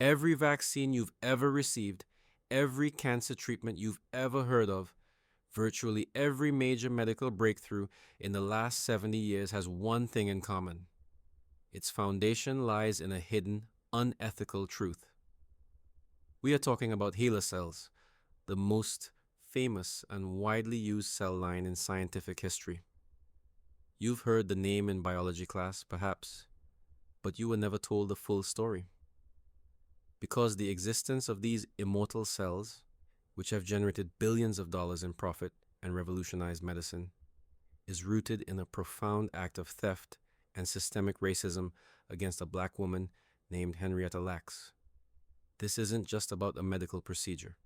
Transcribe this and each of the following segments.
Every vaccine you've ever received, every cancer treatment you've ever heard of, virtually every major medical breakthrough in the last 70 years has one thing in common. Its foundation lies in a hidden, unethical truth. We are talking about HeLa cells, the most famous and widely used cell line in scientific history. You've heard the name in biology class, perhaps, but you were never told the full story. Because the existence of these immortal cells, which have generated billions of dollars in profit and revolutionized medicine, is rooted in a profound act of theft and systemic racism against a black woman named Henrietta Lacks. This isn't just about a medical procedure.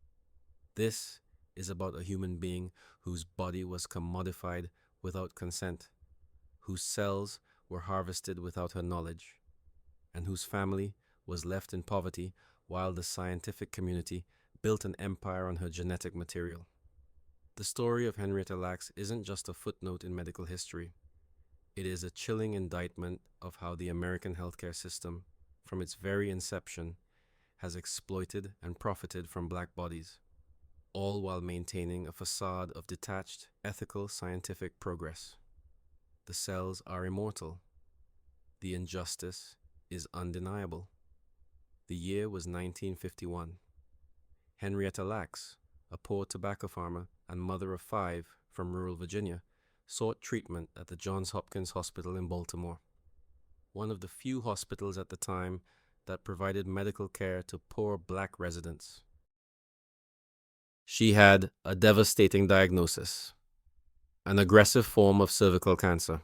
This is about a human being whose body was commodified without consent, whose cells were harvested without her knowledge, and whose family was left in poverty while the scientific community built an empire on her genetic material. The story of Henrietta Lacks isn't just a footnote in medical history. It is a chilling indictment of how the American healthcare system, from its very inception, has exploited and profited from black bodies, all while maintaining a facade of detached, ethical, scientific progress. The cells are immortal. The injustice is undeniable. The year was 1951. Henrietta Lacks, a poor tobacco farmer and mother of 5 from rural Virginia, sought treatment at the Johns Hopkins Hospital in Baltimore, one of the few hospitals at the time that provided medical care to poor black residents. She had a devastating diagnosis, an aggressive form of cervical cancer.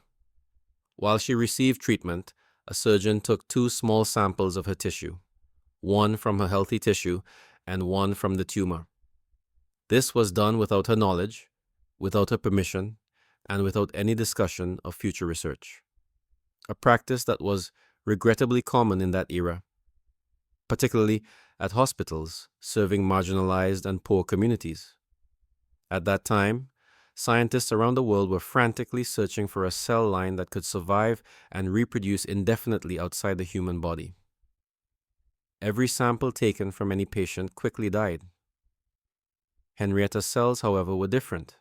While she received treatment, a surgeon took 2 small samples of her tissue, one from her healthy tissue and one from the tumor. This was done without her knowledge, without her permission, and without any discussion of future research, a practice that was regrettably common in that era, particularly at hospitals serving marginalized and poor communities. At that time, scientists around the world were frantically searching for a cell line that could survive and reproduce indefinitely outside the human body. Every sample taken from any patient quickly died. Henrietta's cells, however, were different.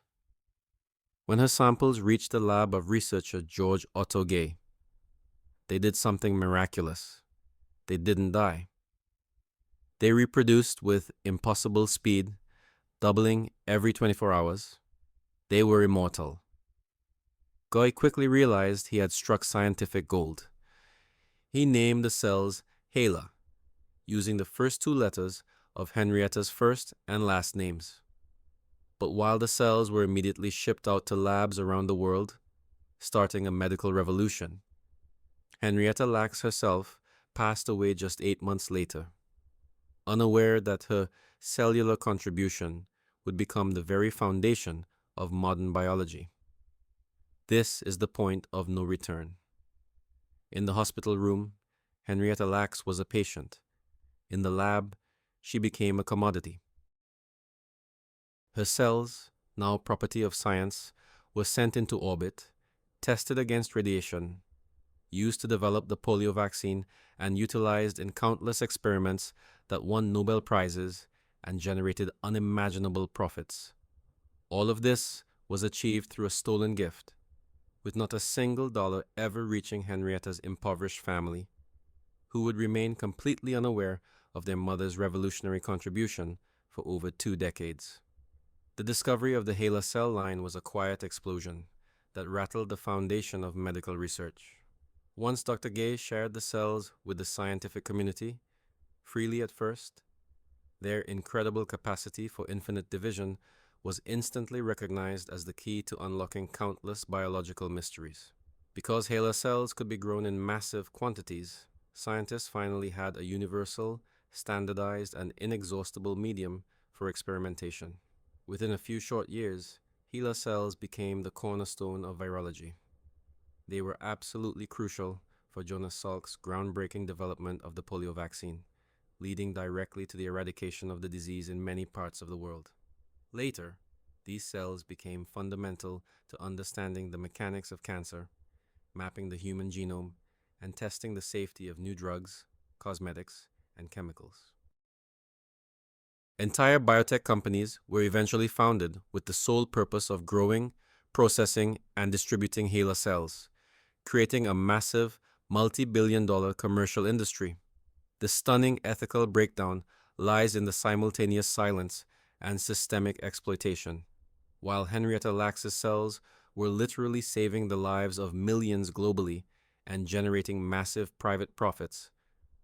When her samples reached the lab of researcher George Otto Gay, they did something miraculous. They didn't die. They reproduced with impossible speed, doubling every 24 hours. They were immortal. Guy quickly realized he had struck scientific gold. He named the cells HeLa, using the first 2 letters of Henrietta's first and last names. But while the cells were immediately shipped out to labs around the world, starting a medical revolution, Henrietta Lacks herself passed away just 8 months later, unaware that her cellular contribution would become the very foundation of modern biology. This is the point of no return. In the hospital room, Henrietta Lacks was a patient. In the lab, she became a commodity. Her cells, now property of science, were sent into orbit, tested against radiation, used to develop the polio vaccine, and utilized in countless experiments that won Nobel Prizes and generated unimaginable profits. All of this was achieved through a stolen gift, with not a single dollar ever reaching Henrietta's impoverished family, who would remain completely unaware of their mother's revolutionary contribution for over 2 decades. The discovery of the HeLa cell line was a quiet explosion that rattled the foundation of medical research. Once Dr. Gay shared the cells with the scientific community, freely at first, their incredible capacity for infinite division was instantly recognized as the key to unlocking countless biological mysteries. Because HeLa cells could be grown in massive quantities, scientists finally had a universal, standardized, and inexhaustible medium for experimentation. Within a few short years, HeLa cells became the cornerstone of virology. They were absolutely crucial for Jonas Salk's groundbreaking development of the polio vaccine, leading directly to the eradication of the disease in many parts of the world. Later, these cells became fundamental to understanding the mechanics of cancer, mapping the human genome, and testing the safety of new drugs, cosmetics, and chemicals. Entire biotech companies were eventually founded with the sole purpose of growing, processing, and distributing HeLa cells, creating a massive, multi-billion-dollar commercial industry. The stunning ethical breakdown lies in the simultaneous silence and systemic exploitation. While Henrietta Lacks' cells were literally saving the lives of millions globally and generating massive private profits,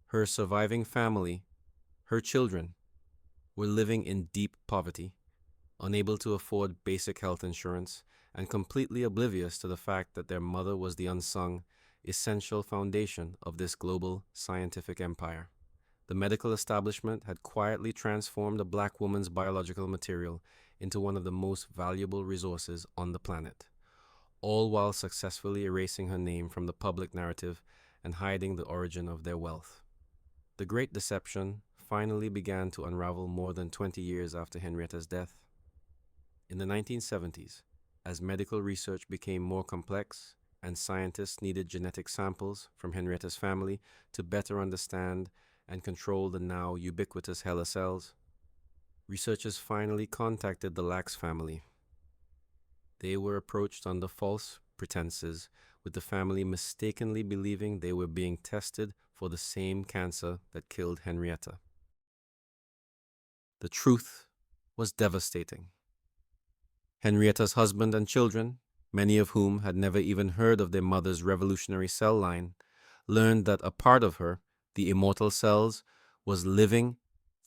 her surviving family, her children, were living in deep poverty, unable to afford basic health insurance, and completely oblivious to the fact that their mother was the unsung, essential foundation of this global scientific empire. The medical establishment had quietly transformed a black woman's biological material into one of the most valuable resources on the planet, all while successfully erasing her name from the public narrative and hiding the origin of their wealth. The Great Deception finally began to unravel more than 20 years after Henrietta's death. In the 1970s, as medical research became more complex and scientists needed genetic samples from Henrietta's family to better understand and control the now ubiquitous HeLa cells, researchers finally contacted the Lacks family. They were approached under false pretenses, with the family mistakenly believing they were being tested for the same cancer that killed Henrietta. The truth was devastating. Henrietta's husband and children, many of whom had never even heard of their mother's revolutionary cell line, learned that a part of her, the immortal cells, was living,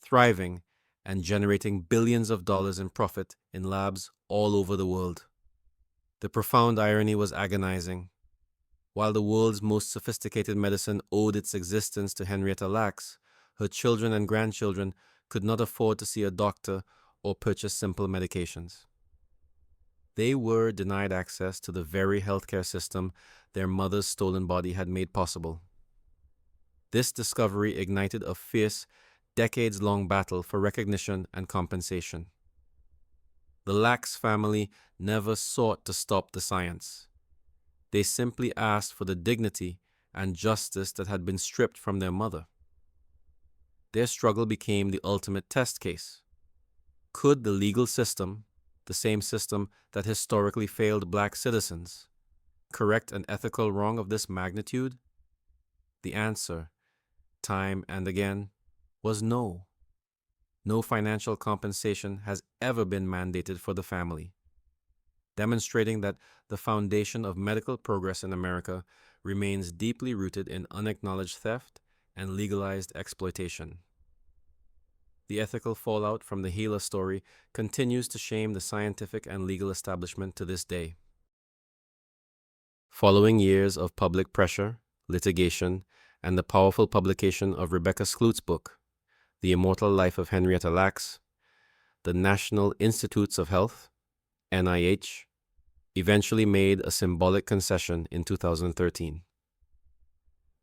thriving, and generating billions of dollars in profit in labs all over the world. The profound irony was agonizing. While the world's most sophisticated medicine owed its existence to Henrietta Lacks, her children and grandchildren could not afford to see a doctor or purchase simple medications. They were denied access to the very healthcare system their mother's stolen body had made possible. This discovery ignited a fierce, decades-long battle for recognition and compensation. The Lacks family never sought to stop the science. They simply asked for the dignity and justice that had been stripped from their mother. Their struggle became the ultimate test case. Could the legal system, the same system that historically failed black citizens, correct an ethical wrong of this magnitude? The answer, time and again, was no. No financial compensation has ever been mandated for the family, demonstrating that the foundation of medical progress in America remains deeply rooted in unacknowledged theft and legalized exploitation. The ethical fallout from the HeLa story continues to shame the scientific and legal establishment to this day. Following years of public pressure, litigation, and the powerful publication of Rebecca Skloot's book, The Immortal Life of Henrietta Lacks, the National Institutes of Health, NIH, eventually made a symbolic concession in 2013.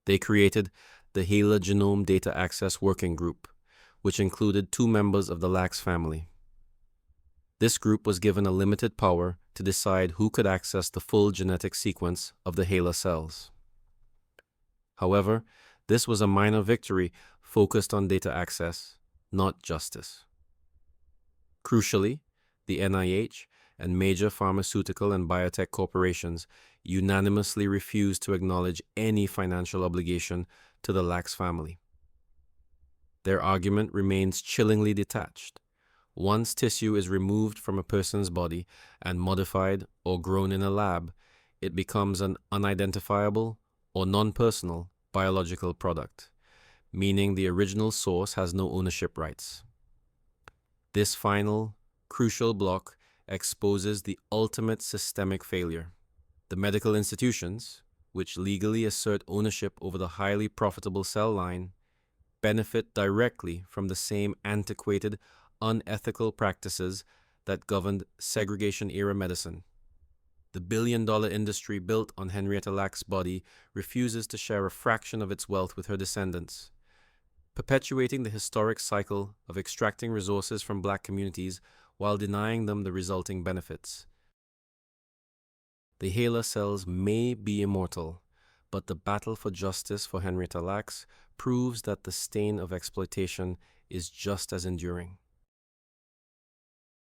They created the HeLa Genome Data Access Working Group, which included 2 members of the Lacks family. This group was given a limited power to decide who could access the full genetic sequence of the HeLa cells. However, this was a minor victory focused on data access, not justice. Crucially, the NIH and major pharmaceutical and biotech corporations unanimously refused to acknowledge any financial obligation to the Lacks family. Their argument remains chillingly detached. Once tissue is removed from a person's body and modified or grown in a lab, it becomes an unidentifiable or non-personal biological product, meaning the original source has no ownership rights. This final, crucial block exposes the ultimate systemic failure. The medical institutions, which legally assert ownership over the highly profitable cell line, benefit directly from the same antiquated, unethical practices that governed segregation-era medicine. The billion-dollar industry built on Henrietta Lacks' body refuses to share a fraction of its wealth with her descendants, perpetuating the historic cycle of extracting resources from black communities while denying them the resulting benefits. The HeLa cells may be immortal, But the battle for justice for Henrietta Lacks proves that the stain of exploitation is just as enduring.